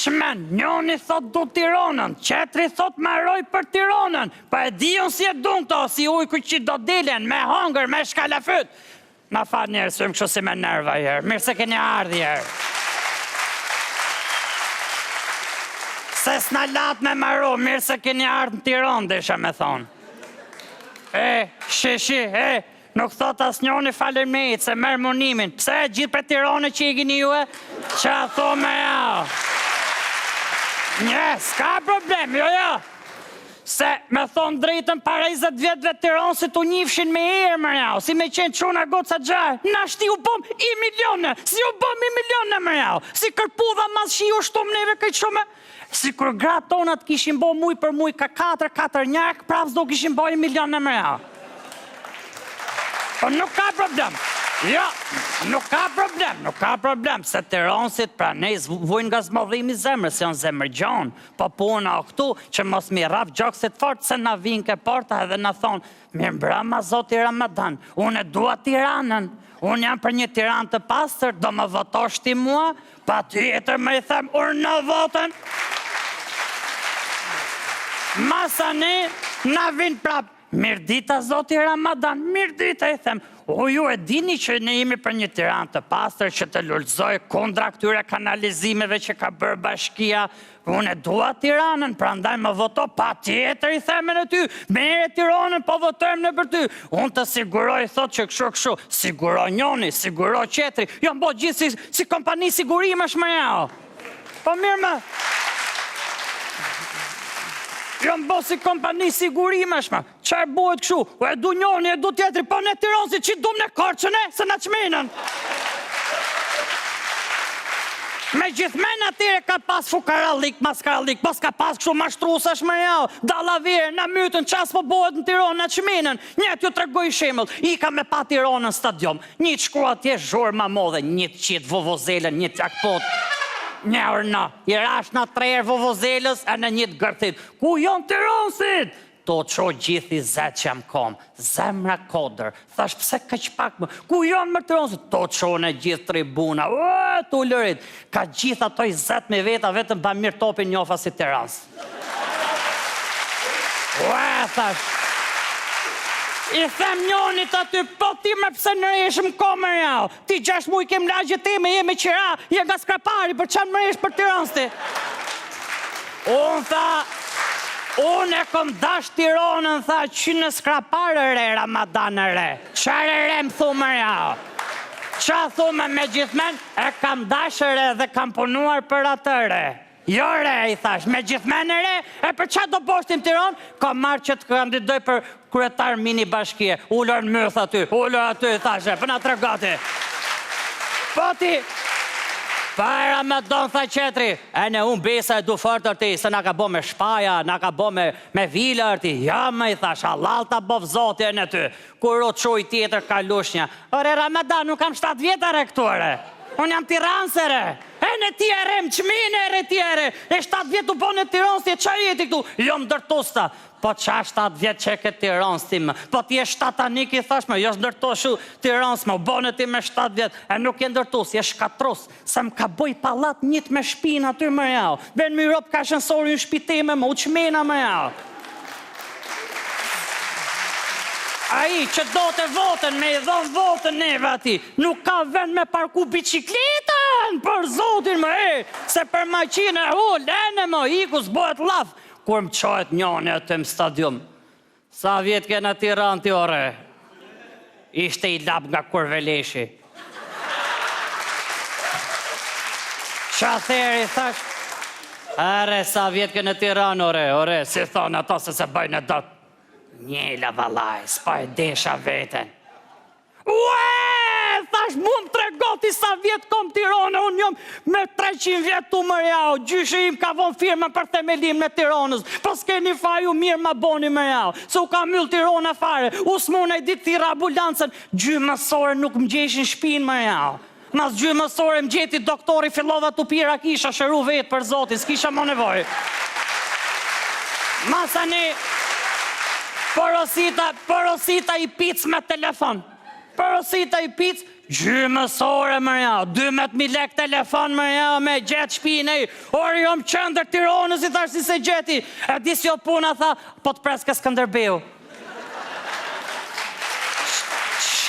shmen, njoni thot du Tiranën, qetri thot maroj për Tiranën, pa e dion si e dun këto, si ujku që do dilen, me hangër, me shkalafyt. Na fa njerë, së më kështu si me nerva jërë, mirë se keni ardhë jërë. Se s'na latë me maru, mirë se keni ardhë në Tiranë, desha me thonë. Shishi, nuk thot as njoni falemejt, se merë munimin. Pse gjithë për Tiranë që i gini ju e? Qa tho me ja? Nje, s'ka problem, jo. Se me thonë drejtën para 20 vjetëve Tiranë si t'u njifshin me më jau, si me qenë quna goca gjaj. Na shti u bom i milione, si u bom i milione më jau, si kërpudha mas shi u shtum neve këtë shume. Si kur gratë tonat kishin bo muj për muj ka 4 njak, prapës do kishin bo i milione më jau. Po nuk ka problem. Jo, nuk ka problem, se Tiranësit pra ne vujnë nga zmadhimi zemrë, se janë zemrë gjonë, po puna o këtu që mos mi rap gjokësit fort, se na vinë ke porta edhe na thonë, mirë mbrëma zoti Ramadan, unë e dua Tiranën, unë jam për një Tiranë të pastër, do më votosh ti mua, pa tjetër me i them, unë në votën. Masa ne, na vinë prapë, mirë dita zoti Ramadan, mirë dita i them, ju e dini që ne jemi për një Tiranë të pastër që të lullzoj kundra këtyre kanalizimeve që ka bërë bashkia. Unë e dua Tiranën, pra ndaj më voto pa tjetër i themen e ty. Mere Tiranën, po votojmë në për ty. Unë të siguroj, thot që këshu, siguroj njoni, siguroj qetri. Jo mbo gjithë si kompani sigurime shmë jao. Po mirë më. Jo mbo si kompani sigurime shma, qërë buhet këshu, e du njoni, e du tjetri, po ne Tiranësi që dum në korqëne, se në qmenën. Me gjithmen atyre ka pas fukaralik, maskaralik, pas ka pas këshu mashtrusa shme jau, dalavire, në mytën, qas po buhet në Tiranë, në qmenën, njët ju të regoj shemëll, i ka me pa Tiranën në stadion, njët shku atje zhurë ma modhe, njët qitë vovozelen, njët jakpot. Një orna, i rash në 3 herë vovozelës e në njët gërthit. Ku jonë Tiranësit? To qo gjithi zetë që jam kom, zemra kodër. Thash pse ka që pak më, ku jonë më Tiranësit? To qo në gjithë tribuna, të ullërit. Ka gjitha toj zetë me veta, vetëm ba mirë topin njofa si Tiranës. Thash. I them njonit aty, po ti me pse në reshëm komër jau. Ti 6 muj kem lagje teme, jemi qira, je nga skrapari, për qanë më resh për Tiranës ti. Unë tha, unë e kom dash Tiranën, tha, që në skrapare re, Ramadan re. Qare re më thumë jau. Qa thumë me gjithmen, e kam dashëre dhe kam punuar për atëre. Jo re, i thash, me gjithmen e re, e për qa do poshtim Tiranë, ka marrë që të kandidoj për kryetar mini bashkje, ullër në mëth aty, ullër aty, i thashe, për nga të regati. Po ti, para me donë, tha qetri, e në unë besa e du fërtër ti, se nga ka bo me shpaja, nga ka bo me vilër ti, ja me i thash, halal ta bo vzotje në ty, kur o të shuj tjetër ka lushnja. Ore Ramadan, nuk kam 7 vjetare këtore. Unë jam Tiransere, e në tjere, më qmine e tjere, e 7 vjetë u po në Tiranës, tje qa jeti këtu, jo më dërtusta, po qa 7 vjetë që ke Tiranës ti më, po ti e 7 anik i thashme, jo së ndërtoshu Tiranës më, u bone ti me 7 vjetë, e nuk je ndërtus, je shkatrus, se më ka boj palat njët me shpin aty më jau, ben më Europë ka shënsori në shpitime më, u qmina më jau. Aji që do të votën, me i dhonë votën neve ati, nuk ka vend me parku bicikletën, për zotin më se për maqine, lene më, iku s'bojët laf, kur më qojët njone atë më stadium. Sa vjetë ke në Tiranë ti ore? Ishte i lap nga Kurveleshi. Qa theri, thash? Are, sa vjetë ke në Tiranë, ore, si thonë ato se se bëjnë e datë. Njela valaj, s'pa e desha veten. Thash mu më tregoti sa vjetë kom Tiranë, unë jom me 300 vjetë të më jau, gjyshe im ka von firma për themelim në Tiranës, po s'keni faju mirë ma boni më jau, se u ka myll Tirana fare, u s'mona i ditë thira ambulancën, gjymësore nuk më gjeshin shpinë më jau. Mas gjymësore më gjeti doktori fillova të pira kisha shëru vetë për zotin, s'kisha më nevoj. Masani... Porosita i pic me telefon. Porosita i pic, gjymësore mërja, 12.000 lek telefon mërja, me gjetë shpine, orë jom qëndër Tiranës i thash si se gjeti, e disi o puna tha, po të preske Skënderbeu.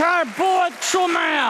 Qarë bëhet këshu mërja?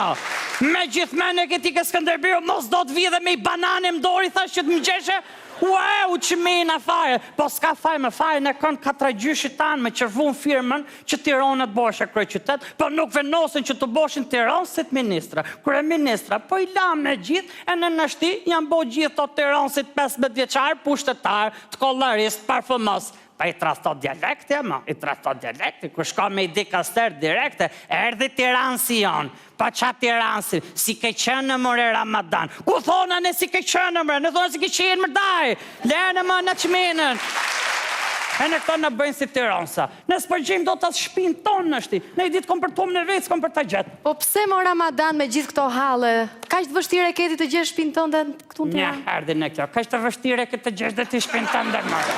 Me gjithmene këti ke Skënderbeu, mos do të vidhe me i banane më dori, thash që të më gjeshe, u që mena fare, po s'ka fare me fare, ne kënë 4 gjyshit tanë me qërvun firmën që Tiranët boshe krye qytet, po nuk venosin që të boshin Tiranë si të ministra. Krye ministra, po i lam në gjithë, e në nështi janë bo gjithë të Tiranë si të 15 vjeqarë, pushtetarë, të kollarist, parfumës. Pa i trastot dialekte, i trastot dialekte, ku shka me i dikaster direkte, erdi Tiranë si janë, pa qa Tiranë si ke qenë mëre Ramadan. Ku thona ne si ke qenë mëre, në thona si ke qenë mërdaj, lene më në qmenën. E në këto në bëjnë si Tiranësa. Nësë përgjim do të shpinë tonë nështi, ne i ditë kom për tumë në vejtë, kom për të gjetë. Po pse më Ramadan me gjithë këto halë, ka ishtë vështire këti të gjesh shpinë tonë dhe këtu në Tiranë? Një, erdi në kjo, ka ishtë vështire këtë të gjesh dhe të shpinë tonë dhe mërë.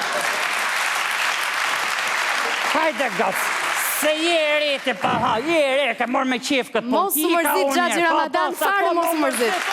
Hajde gëtë, se je rete pa ha, je rete, morë me qefë këtë Mos u mërzit gjatë Ramadan, fare mos u mërzit.